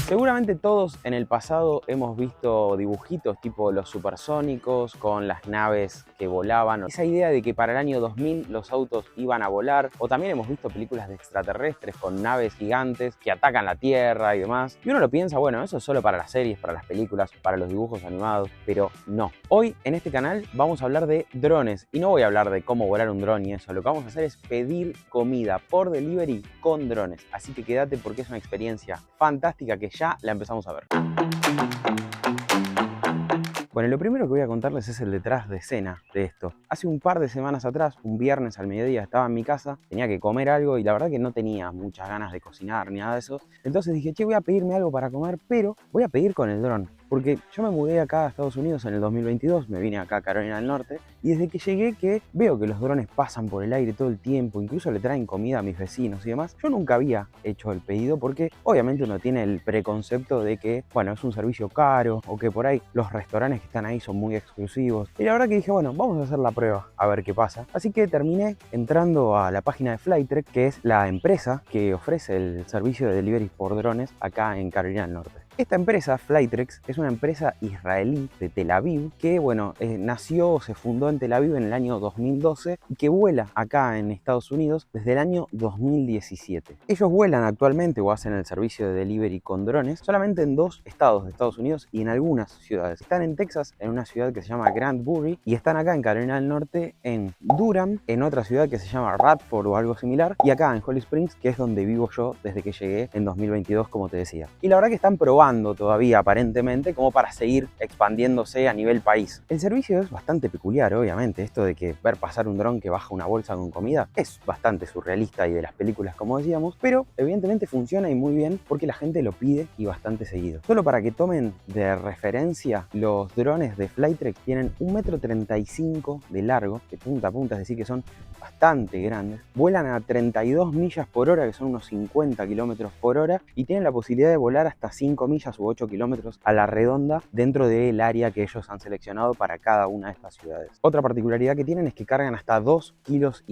Seguramente todos en el pasado hemos visto dibujitos tipo los supersónicos con las naves que volaban. Esa idea de que para el año 2000 los autos iban a volar. O también hemos visto películas de extraterrestres con naves gigantes que atacan la Tierra y demás. Y uno lo piensa, bueno, eso es solo para las series, para las películas, para los dibujos animados. Pero no. Hoy en este canal vamos a hablar de drones. Y no voy a hablar de cómo volar un dron y eso. Lo que vamos a hacer es pedir comida por delivery con drones. Así que quédate porque es una experiencia fantástica que ya la empezamos a ver. Bueno, lo primero que voy a contarles es el detrás de escena de esto. Hace un par de semanas atrás, un viernes al mediodía, estaba en mi casa, tenía que comer algo y la verdad que no tenía muchas ganas de cocinar ni nada de eso. Entonces dije, che, voy a pedirme algo para comer, pero voy a pedir con el dron. Porque yo me mudé acá a Estados Unidos en el 2022, me vine acá a Carolina del Norte, y desde que llegué que veo que los drones pasan por el aire todo el tiempo, incluso le traen comida a mis vecinos y demás. Yo nunca había hecho el pedido porque obviamente uno tiene el preconcepto de que, bueno, es un servicio caro o que por ahí los restaurantes que están ahí son muy exclusivos. Y la verdad que dije, bueno, vamos a hacer la prueba a ver qué pasa. Así que terminé entrando a la página de Flytrek, que es la empresa que ofrece el servicio de delivery por drones acá en Carolina del Norte. Esta empresa, Flytrex, es una empresa israelí de Tel Aviv que, bueno, nació o se fundó en Tel Aviv en el año 2012 y que vuela acá en Estados Unidos desde el año 2017. Ellos vuelan actualmente o hacen el servicio de delivery con drones solamente en 2 estados de Estados Unidos y en algunas ciudades. Están en Texas, en una ciudad que se llama Grand Prairie, y están acá en Carolina del Norte, en Durham, en otra ciudad que se llama Radford o algo similar, y acá en Holly Springs, que es donde vivo yo desde que llegué en 2022, como te decía. Y la verdad que están probando todavía aparentemente como para seguir expandiéndose a nivel país. El servicio es bastante peculiar, obviamente. Esto de que ver pasar un dron que baja una bolsa con comida es bastante surrealista y de las películas, como decíamos, pero evidentemente funciona y muy bien porque la gente lo pide y bastante seguido. Solo para que tomen de referencia, los drones de Flytrek tienen 1,35 m de largo, de punta a punta, es decir que son bastante grandes, vuelan a 32 millas por hora, que son unos 50 kilómetros por hora, y tienen la posibilidad de volar hasta 5 millas u 8 kilómetros a la redonda dentro del área que ellos han seleccionado para cada una de estas ciudades. Otra particularidad que tienen es que cargan hasta 2,5 kilos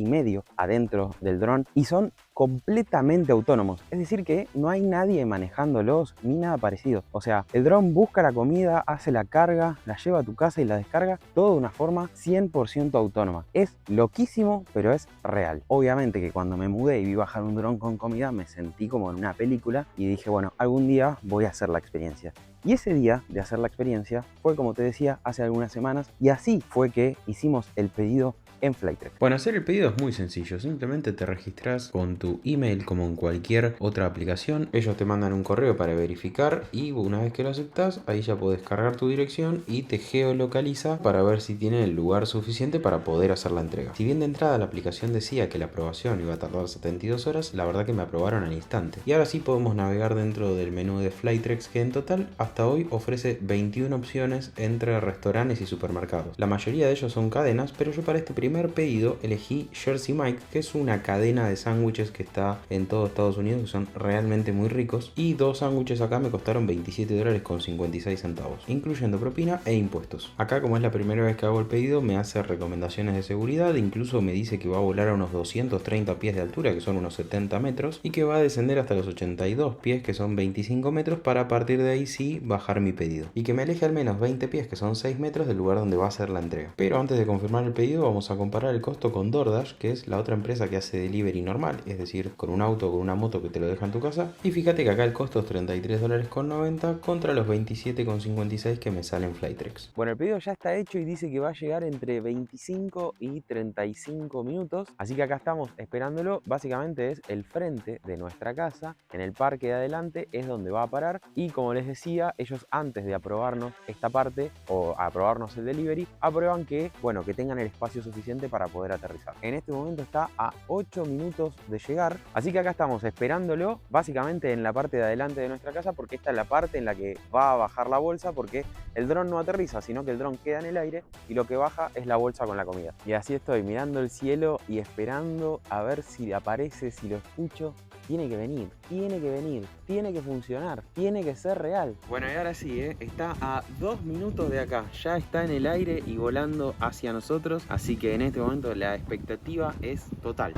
adentro del dron y son completamente autónomos, es decir que no hay nadie manejándolos ni nada parecido. O sea, el dron busca la comida, hace la carga, la lleva a tu casa y la descarga, todo de una forma 100% autónoma. Es loquísimo, pero es real. Obviamente que cuando me mudé y vi bajar un dron con comida me sentí como en una película y dije, bueno, algún día voy a hacer la experiencia. Y ese día de hacer la experiencia fue, como te decía, hace algunas semanas, y así fue que hicimos el pedido en Flytrek. Bueno, hacer el pedido es muy sencillo, simplemente te registras con tu email como en cualquier otra aplicación, ellos te mandan un correo para verificar y una vez que lo aceptas, ahí ya podés cargar tu dirección y te geolocaliza para ver si tiene el lugar suficiente para poder hacer la entrega. Si bien de entrada la aplicación decía que la aprobación iba a tardar 72 horas, la verdad que me aprobaron al instante. Y ahora sí podemos navegar dentro del menú de Flytrek, que en total hasta hoy ofrece 21 opciones entre restaurantes y supermercados. La mayoría de ellos son cadenas, pero yo para este primer pedido elegí Jersey Mike, que es una cadena de sándwiches que está en todo Estados Unidos, que son realmente muy ricos, y 2 sándwiches acá me costaron $27.56, incluyendo propina e impuestos. Acá, como es la primera vez que hago el pedido, me hace recomendaciones de seguridad, incluso me dice que va a volar a unos 230 pies de altura, que son unos 70 metros, y que va a descender hasta los 82 pies, que son 25 metros, para a partir de ahí sí bajar mi pedido, y que me aleje al menos 20 pies, que son 6 metros, del lugar donde va a ser la entrega. Pero antes de confirmar el pedido vamos a comparar el costo con DoorDash, que es la otra empresa que hace delivery normal, es decir, con un auto o con una moto que te lo deja en tu casa. Y fíjate que acá el costo es $33.90 contra los $27.56 que me sale en Flytrex. Bueno, el pedido ya está hecho y dice que va a llegar entre 25 y 35 minutos, así que acá estamos esperándolo. Básicamente es el frente de nuestra casa, en el parque de adelante es donde va a parar, y como les decía, ellos antes de aprobarnos esta parte o aprobarnos el delivery, aprueban que, bueno, que tengan el espacio suficiente para poder aterrizar. En este momento está a 8 minutos de llegar, así que acá estamos esperándolo básicamente en la parte de adelante de nuestra casa, porque esta es la parte en la que va a bajar la bolsa, porque el dron no aterriza, sino que el dron queda en el aire y lo que baja es la bolsa con la comida. Y así estoy mirando el cielo y esperando a ver si aparece, si lo escucho. Tiene que venir, tiene que funcionar, tiene que ser real. Bueno, y ahora sí, está a 2 minutos de acá, ya está en el aire y volando hacia nosotros, así que en este momento la expectativa es total.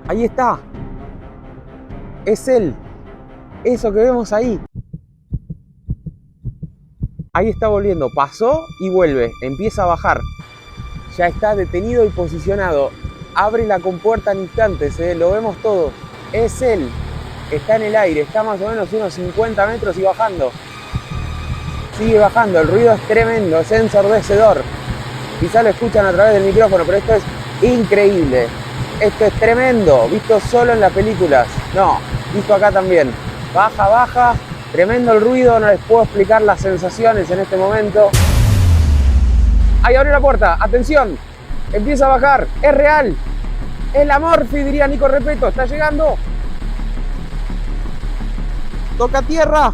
Ahí está, es él, eso que vemos ahí. Ahí está volviendo, pasó y vuelve, empieza a bajar. Ya está detenido y posicionado. Abre la compuerta en instantes, lo vemos todo. Es él, está en el aire, está más o menos unos 50 metros y bajando. Sigue bajando, el ruido es tremendo, es ensordecedor. Quizá lo escuchan a través del micrófono, pero esto es increíble. Esto es tremendo, visto solo en las películas. No, visto acá también. Baja, baja, tremendo el ruido, no les puedo explicar las sensaciones en este momento. Ahí abrió la puerta, atención, empieza a bajar, es real. Es la Morphy, diría Nico Repetto, está llegando. Toca tierra.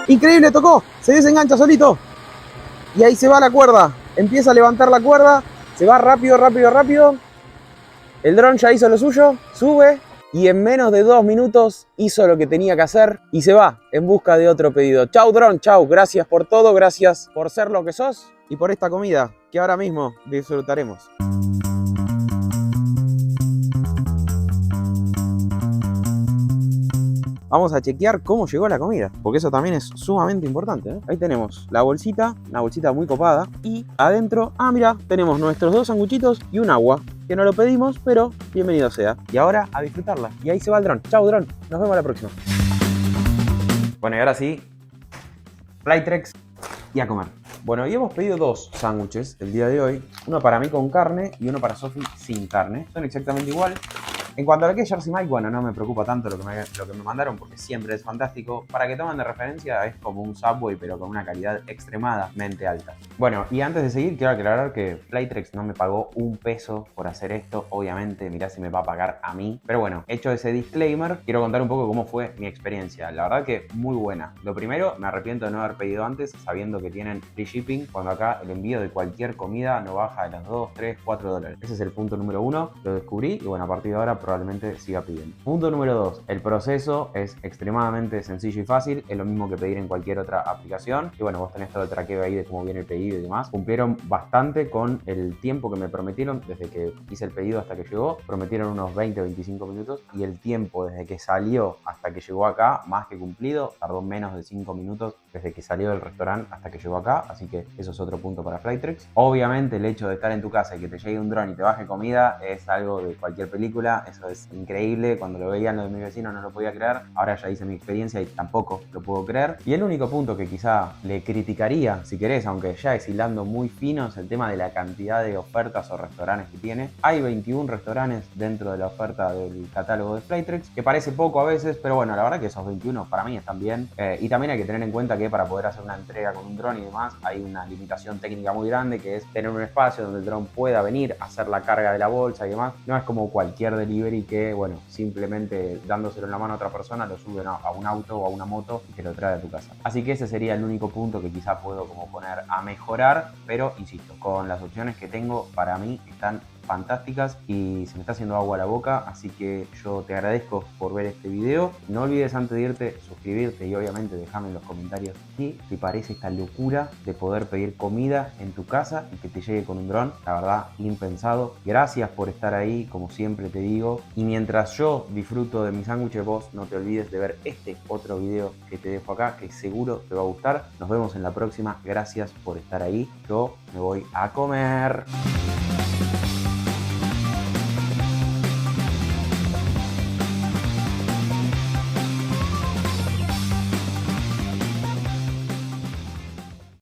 Increíble, tocó, se desengancha solito. Y ahí se va la cuerda, empieza a levantar la cuerda, se va rápido, rápido, rápido. El dron ya hizo lo suyo, sube y en menos de 2 minutos hizo lo que tenía que hacer y se va en busca de otro pedido. Chau dron, chau, gracias por todo, gracias por ser lo que sos y por esta comida que ahora mismo disfrutaremos. Vamos a chequear cómo llegó la comida, porque eso también es sumamente importante, ¿eh? Ahí tenemos la bolsita, una bolsita muy copada, y adentro, mira, tenemos nuestros 2 sanguchitos y un agua, que no lo pedimos, pero bienvenido sea. Y ahora a disfrutarla. Y ahí se va el dron. Chau dron, nos vemos la próxima. Bueno, y ahora sí, Flytrex y a comer. Bueno, y hemos pedido 2 sándwiches el día de hoy, uno para mí con carne y uno para Sofi sin carne. Son exactamente iguales. En cuanto a lo que es Jersey Mike, bueno, no me preocupa tanto lo que me mandaron porque siempre es fantástico. Para que tomen de referencia, es como un Subway, pero con una calidad extremadamente alta. Bueno, y antes de seguir, quiero aclarar que Flytrex no me pagó un peso por hacer esto. Obviamente, mirá si me va a pagar a mí. Pero bueno, hecho ese disclaimer, quiero contar un poco cómo fue mi experiencia. La verdad que muy buena. Lo primero, me arrepiento de no haber pedido antes, sabiendo que tienen free shipping, cuando acá el envío de cualquier comida no baja de los 2, 3, 4 dólares. Ese es el punto número 1. Lo descubrí y bueno, a partir de ahora probablemente siga pidiendo. Punto número 2. El proceso es extremadamente sencillo y fácil. Es lo mismo que pedir en cualquier otra aplicación. Y bueno, vos tenés todo el traqueo ahí de cómo viene el pedido y demás. Cumplieron bastante con el tiempo que me prometieron desde que hice el pedido hasta que llegó. Prometieron unos 20 o 25 minutos. Y el tiempo desde que salió hasta que llegó acá, más que cumplido. Tardó menos de 5 minutos desde que salió del restaurante hasta que llegó acá. Así que eso es otro punto para Flytrex. Obviamente el hecho de estar en tu casa y que te llegue un dron y te baje comida es algo de cualquier película. Eso es increíble. Cuando lo veían los de mis vecinos no lo podía creer. Ahora ya hice mi experiencia y tampoco lo puedo creer. Y el único punto que quizá le criticaría, si querés, aunque ya es hilando muy fino, es el tema de la cantidad de ofertas o restaurantes que tiene. Hay 21 restaurantes dentro de la oferta del catálogo de Flytrex, que parece poco a veces, pero bueno, la verdad que esos 21 para mí están bien. Y también hay que tener en cuenta que para poder hacer una entrega con un dron y demás, hay una limitación técnica muy grande, que es tener un espacio donde el dron pueda venir, hacer la carga de la bolsa y demás. No es como cualquier delivery que, bueno, simplemente dándoselo en la mano a otra persona lo suben a un auto o a una moto y te lo trae a tu casa. Así que ese sería el único punto que quizá puedo como poner a mejorar, pero insisto, con las opciones que tengo para mí están fantásticas y se me está haciendo agua a la boca, así que yo te agradezco por ver este video. No olvides antes de irte suscribirte y obviamente dejarme en los comentarios qué te parece esta locura de poder pedir comida en tu casa y que te llegue con un dron. La verdad, impensado. Gracias por estar ahí, como siempre te digo, y mientras yo disfruto de mi sándwich, vos no te olvides de ver este otro video que te dejo acá, que seguro te va a gustar. Nos vemos en la próxima. Gracias por estar ahí. Yo me voy a comer.